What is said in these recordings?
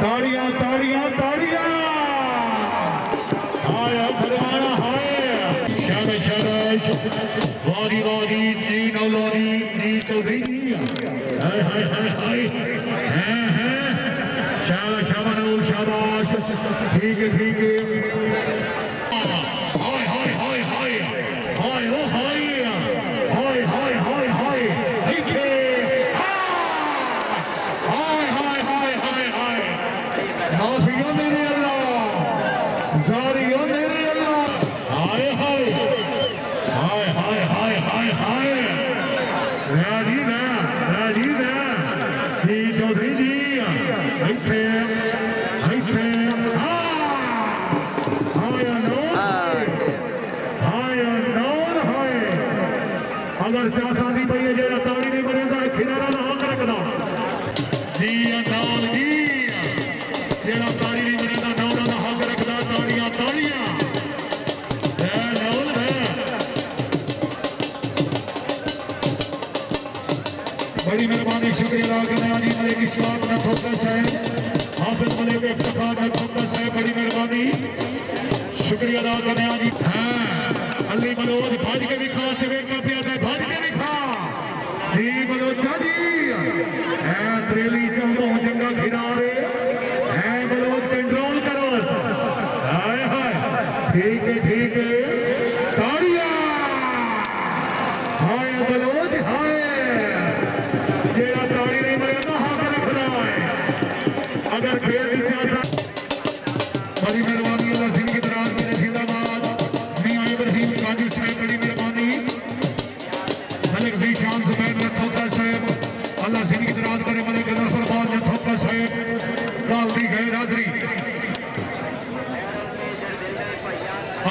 ताड़ियां ताड़ियां ताड़ियां हाय भरवाना हाय शाबाश शाबाश वादी वादी जी नौलोनी जी चौधरी हाय हाय हाय हाय शाबाश शाबाश शाबाश ठीक है हाय हाय हाय हाय हाय ओ हाय हाय हाय हाय हाय ठीक है हाय हाय हाय हाय हाय माफिया मेरे अल्लाह जारिया मेरे अल्लाह हाय हाय हाय हाय हाय हाय हाय राजी ना जी चौधरी जी इत्थे अगर चासादी पई है जेड़ा ताड़ी नहीं बनेगा खिलारा ना हाथ रखना जी अनाल जी जेड़ा ताड़ी नहीं बनेगा नौरा ना हाथ रखना ताड़ियां ताड़ियां है नौल है बड़ी मेहरबानी शुक्रिया अदा करने वाली मलिक इस्लाम ने ठोकर साहब हाफिज मलिक इफ्तिखार ने ठोकर साहब बड़ी मेहरबानी शुक्रिया अदा करने वाली अली मनोज भाज के भी खास वेखा पिया भाज के भी खा जी बलोचा जी है त्रेली चंबो जंगा खिलारे है बलोच कंट्रोल करो हाय हाय ठीक है ताड़ियां हाय बलोच हाय जेड़ा ताड़ी नहीं मरे ना हाथ रखना है अगर खेल की चाचा बड़ी मेहरबानी अल्लाह जिंदगी दराज करे जिंदाबाद मियां इब्राहिम काजी साहब बड़ी मेहरबानी मलिक ज़ीशान ज़ुबैर नथोका साहब अल्लाह जिंदगी दराज करे मलिक नफरबाज नथोका साहब कालदी गए राजरी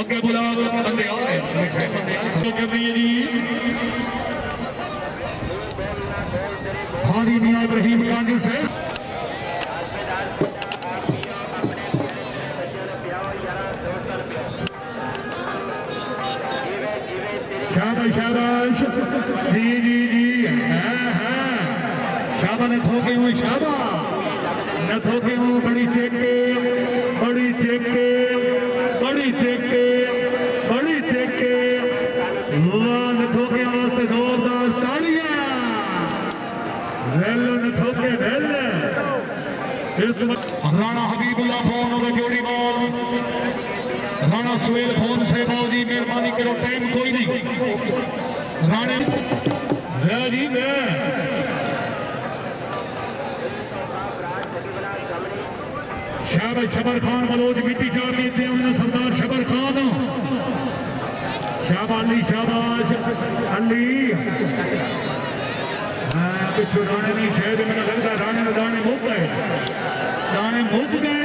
आगे बुलाओ बंदे आ रहे मलिक साहब बंदे आ रहे कर रही है जी हादी मियां इब्राहिम काजी साहब शाबाश शाबाश जी शाबा ने ठोके हुए शाबा न ठोके हुए बड़ी चेके बड़ी चेके बड़ी चेके बड़ी चेके न ठोके वास्ते जोरदार ताड़ियां रेलो न ठोके रेल राणा हबीबुल्लाह फोन और जोड़ी बॉल राणा सुहेल फोन से बाउदी मेहरबानी करो टाइम कोई नहीं राणे जी शाबाश शबर खान बलोच मिट्टी चार थे उन्होंने सरदार शबर खान शाबाश अली शाबाश अली पिछू राणे नहीं शायद मैंने लगता दाने मुक गए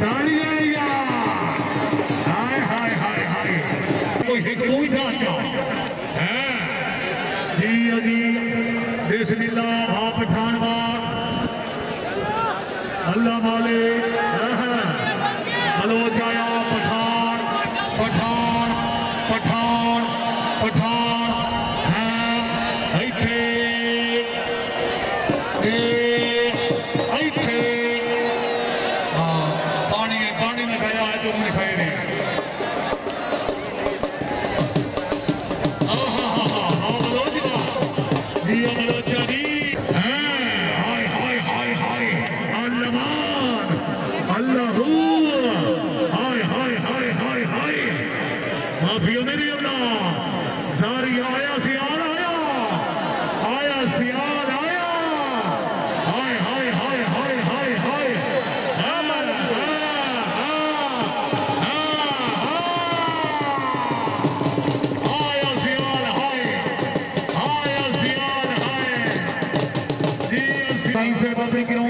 ताड़ियां हाय हाय हाय हाय कोई ढांचा है जी बिस्मिल्लाह आप पठानवार अल्लाह मालिक बलोच आया पठान पठान पठान पठान है इत्थे पानी में गया है जो दिखाई रहे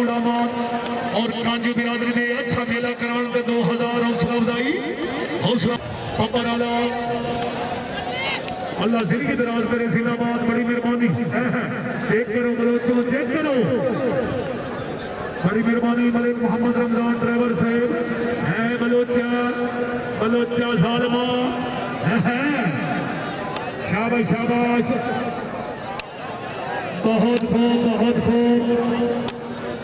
और कांजी बिरादरी ने अच्छा मेला कराने के 2000 हौसला अफजाई हौसला पपर आला अल्लाह जिंदगी दराज करे जिंदाबाद बड़ी मेहरबानी चेक करो बलोचो चेक करो बड़ी मेहरबानी मलिक मोहम्मद रमजान ड्राइवर साहब है बलोचा जालिमा शाबाश शाबाश बहुत खूब